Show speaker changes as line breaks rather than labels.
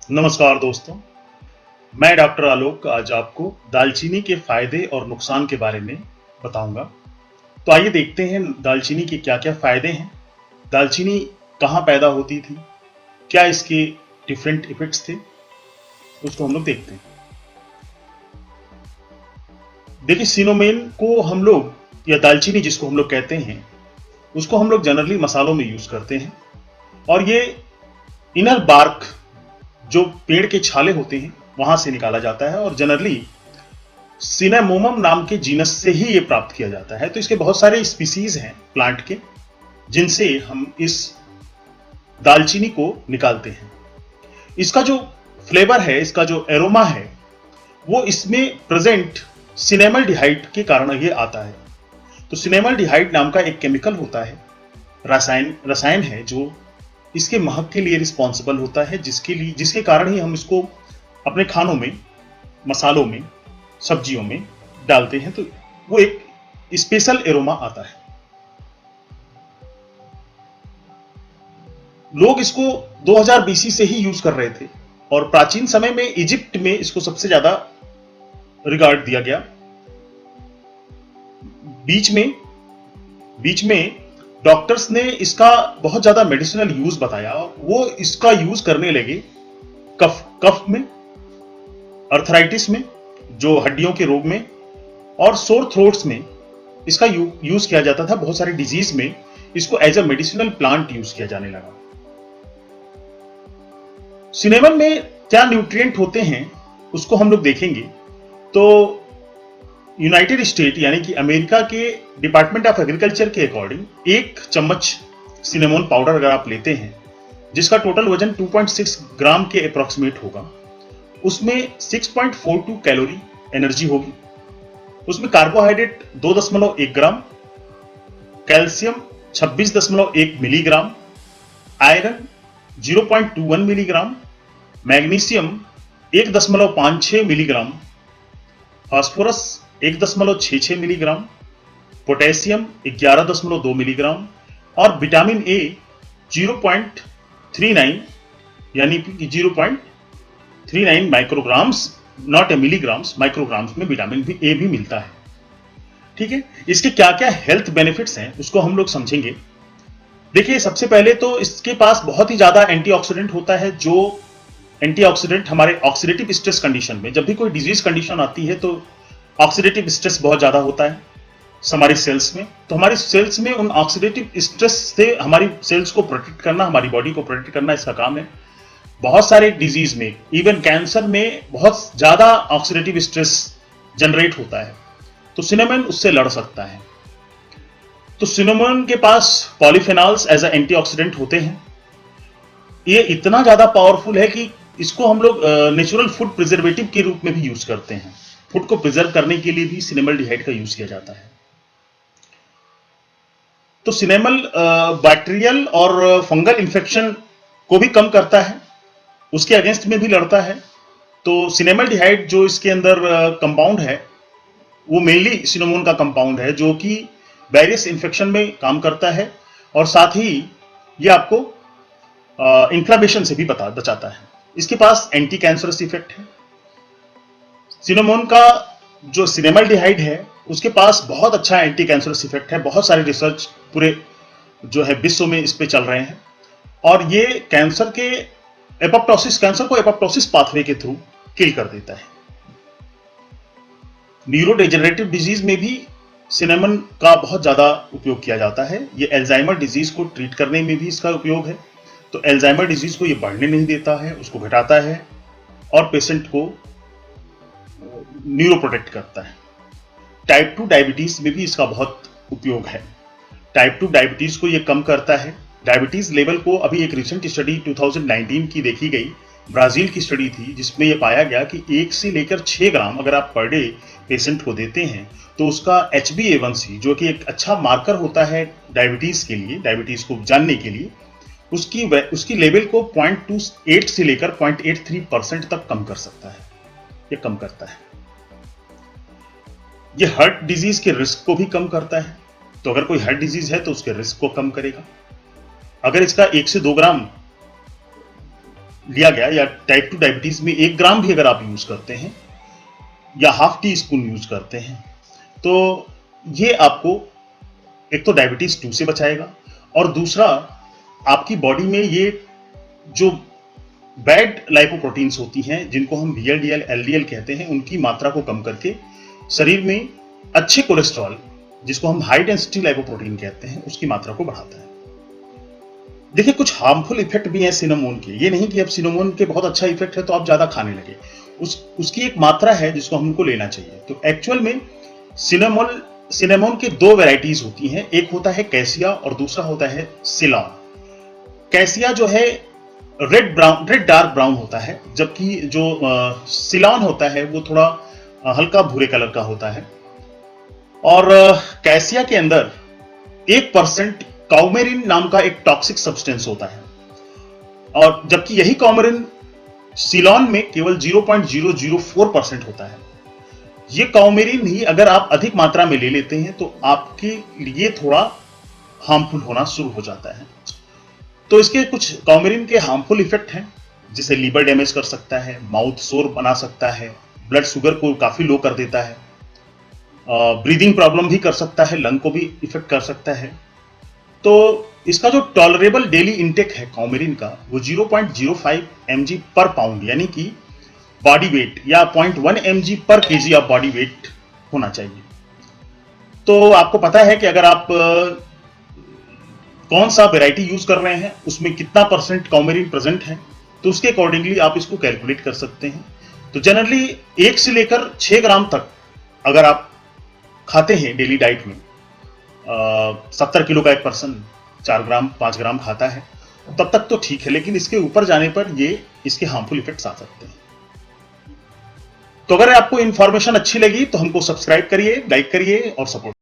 नमस्कार दोस्तों, मैं डॉक्टर आलोक आज आपको दालचीनी के फायदे और नुकसान के बारे में बताऊंगा। तो आइए देखते हैं दालचीनी के क्या-क्या फायदे हैं, दालचीनी कहाँ पैदा होती थी, क्या इसके डिफरेंट इफेक्ट्स थे, उसको हम लोग देखते हैं। देखिए सिनेमन को हम लोग या दालचीनी जिसको हम लोग कहते हैं, उसको हम लोग जनरली मसालों में यूज करते हैं और ये इनर बार्क जो पेड़ के छाले होते हैं वहां से निकाला जाता है और जनरली सिनेमोमम नाम के जीनस से ही ये प्राप्त किया जाता है। तो इसके बहुत सारे स्पीसीज हैं प्लांट के जिनसे हम इस दालचीनी को निकालते हैं। इसका जो फ्लेवर है, इसका जो एरोमा है, वो इसमें प्रेजेंट सिनेमल्डिहाइड के कारण ये आता है। तो सिनेमल्डिहाइड नाम का एक केमिकल होता है, रसायन है जो इसके महक के लिए रिस्पॉन्सिबल होता है, जिसके कारण ही हम इसको अपने खानों में, मसालों में, सब्जियों में डालते हैं तो वो एक स्पेशल एरोमा आता है। लोग इसको 2000 बीसी से ही यूज कर रहे थे और प्राचीन समय में इजिप्ट में इसको सबसे ज्यादा रिगार्ड दिया गया। बीच में डॉक्टर्स ने इसका बहुत ज्यादा मेडिसिनल यूज बताया। वो इसका यूज करने लगे कफ में, अर्थराइटिस में, जो हड्डियों के रोग में, और सोर थ्रोट्स में इसका यूज किया जाता था। बहुत सारे डिजीज में इसको as a medicinal plant use किया जाने लगा। सिनेमन में क्या न्यूट्रिएंट होते हैं उसको हम लोग देखेंगे तो यूनाइटेड स्टेट यानी कि अमेरिका के डिपार्टमेंट ऑफ एग्रीकल्चर के अकॉर्डिंग 1 चम्मच सिनेमन पाउडर अगर आप लेते हैं जिसका टोटल वजन 2.6 ग्राम के अप्रोक्सीमेट होगा, उसमें 6.42 कैलोरी एनर्जी होगी। उसमें carbohydrate 2.1 gram, calcium 26.1 milligram, iron 0.21 milligram, magnesium 1.56 milligram, phosphorus 1.66 milligram, potassium 11.2 milligram और विटामिन ए 0.39 यानी कि 0.39 micrograms, not a milligrams, micrograms में विटामिन ए भी मिलता है। ठीक है, इसके क्या क्या हेल्थ बेनिफिट्स हैं उसको हम लोग समझेंगे। देखिए सबसे पहले तो इसके पास बहुत ही ज्यादा एंटीऑक्सीडेंट होता है। जो एंटीऑक्सीडेंट हमारे ऑक्सीडेटिव स्ट्रेस कंडीशन में, जब भी कोई डिजीज कंडीशन आती है तो ऑक्सीडेटिव स्ट्रेस बहुत ज्यादा होता है हमारी सेल्स में। तो हमारी सेल्स में उन ऑक्सीडेटिव स्ट्रेस से हमारी सेल्स को प्रोटेक्ट करना, हमारी बॉडी को प्रोटेक्ट करना इसका काम है। बहुत सारे डिजीज में, इवन कैंसर में बहुत ज्यादा ऑक्सीडेटिव स्ट्रेस जनरेट होता है, तो सिनेमन उससे लड़ सकता है। तो सिनेमन के पास पॉलीफेनॉल्स एज अ एंटीऑक्सीडेंट होते हैं। ये इतना ज्यादा पावरफुल है कि इसको हम लोग नेचुरल फूड प्रिजर्वेटिव के रूप में भी यूज करते हैं। फूड को प्रिजर्व करने के लिए भी सिनेमल्डिहाइड का यूज किया जाता है। तो सिनेमल बैक्टीरियल और फंगल इंफेक्शन को भी कम करता है, उसके अगेंस्ट में भी लड़ता है। तो सिनेमल्डिहाइड जो इसके अंदर कंपाउंड है वो मेनली सिनेमोन का कंपाउंड है जो कि वेरियस इंफेक्शन में काम करता है और साथ ही ये आपको इन्फ्लेमेशन से भी बचाता है। इसके पास एंटी कैंसरस इफेक्ट है। सिनेमोन का जो सिनेमल्डिहाइड है उसके पास बहुत अच्छा एंटी कैंसरस इफेक्ट है। बहुत सारे रिसर्च पूरे जो है विश्व में इस पे चल रहे हैं और ये कैंसर को एपोप्टोसिस पाथवे के थ्रू किल कर देता है। न्यूरोडेजेनरेटिव डिजीज में भी सिनेमन का बहुत ज्यादा उपयोग किया जाता है। ये अल्जाइमर डिजीज को ट्रीट करने में भी इसका उपयोग है। तो अल्जाइमर डिजीज को ये बढ़ने नहीं देता है, उसको घटाता है और पेशेंट को न्यूरो प्रोटेक्ट करता है। टाइप 2 डायबिटीज में भी इसका बहुत उपयोग है। टाइप 2 डायबिटीज को ये कम करता है। डायबिटीज लेवल को अभी एक रिसेंट स्टडी 2019 की देखी गई, ब्राजील की स्टडी थी, जिसमें यह पाया गया कि 1 से लेकर 6 ग्राम अगर आप पर डे पेशेंट को देते हैं तो उसका HbA1c जो कि एक अच्छा मार्कर होता है डायबिटीज के लिए, डायबिटीज को जानने के लिए, उसकी लेवल को 0.28 से लेकर 0.83% तक कम कर सकता है। ये कम करता है। ये हार्ट डिजीज के रिस्क को भी कम करता है। तो अगर कोई हार्ट डिजीज है तो उसके रिस्क को कम करेगा। अगर इसका 1 से 2 ग्राम लिया गया या टाइप 2 डायबिटीज में 1 ग्राम भी अगर आप यूज करते हैं या हाफ टी स्पून यूज करते हैं तो ये आपको एक तो डायबिटीज 2 से बचाएगा और दूसरा आपकी बॉडी में ये जो बैड लाइपोप्रोटीन्स होती हैं जिनको हम VLDL LDL कहते हैं उनकी मात्रा को कम करके शरीर में अच्छे कोलेस्ट्रॉल जिसको हम हाई डेंसिटी लाइपोप्रोटीन कहते हैं उसकी मात्रा को बढ़ाता है। देखिए कुछ हार्मफुल इफेक्ट भी हैं सिनेमोन के, ये नहीं कि अब सिनेमोन के बहुत अच्छा इफेक्ट है तो आप ज्यादा खाने लगे, उसकी एक मात्रा है जिसको हमको लेना चाहिए। तो एक्चुअल में सिनेमोन के 2 वैरायटीज होती हैं, एक होता है कैसिया और दूसरा होता है सिलॉन। कैसिया जो है रेड डार्क ब्राउन होता है, जबकि जो सिलॉन होता है वो थोड़ा हल्का भूरे कलर का होता है। और कैसिया के अंदर 1% काउमेरिन नाम का एक टॉक्सिक सब्सटेंस होता है और जबकि यही काउमेरिन सिलॉन में केवल 0.004% होता है। ये काउमेरिन ही अगर आप अधिक मात्रा में ले लेते हैं तो आपके लिए थोड़ा हार्मफुल होना शुरू हो जाता है। तो इसके कुछ काउमेरिन के हार्मफुल इफेक्ट हैं, जिसे लीवर डैमेज कर सकता है, माउथ सोर बना सकता है, ब्लड शुगर को काफी लो कर देता है, ब्रीदिंग प्रॉब्लम भी कर सकता है, लंग को भी इफेक्ट कर सकता है। तो इसका जो टॉलरेबल डेली इंटेक है काउमेरिन का वो 0.05 mg पर पाउंड यानी कि बॉडी वेट या 0.1 mg पर केजी ऑफ बॉडी वेट होना चाहिए। तो आपको पता है कि अगर आप कौन सा वैरायटी यूज कर रहे हैं उसमें कितना % काउमेरिन प्रेजेंट है तो उसके अकॉर्डिंगली आप इसको कैलकुलेट कर सकते हैं। तो जनरली 1 से लेकर 6 ग्राम तक अगर आप खाते हैं डेली डाइट में, 70 किलो का एक पर्सन 4 ग्राम 5 ग्राम खाता है तब तक तो ठीक है, लेकिन इसके ऊपर जाने पर ये इसके हार्मफुल इफेक्ट्स आ सकते हैं। तो अगर आपको इंफॉर्मेशन अच्छी लगी तो हमको सब्सक्राइब करिए, लाइक करिए और सपोर्ट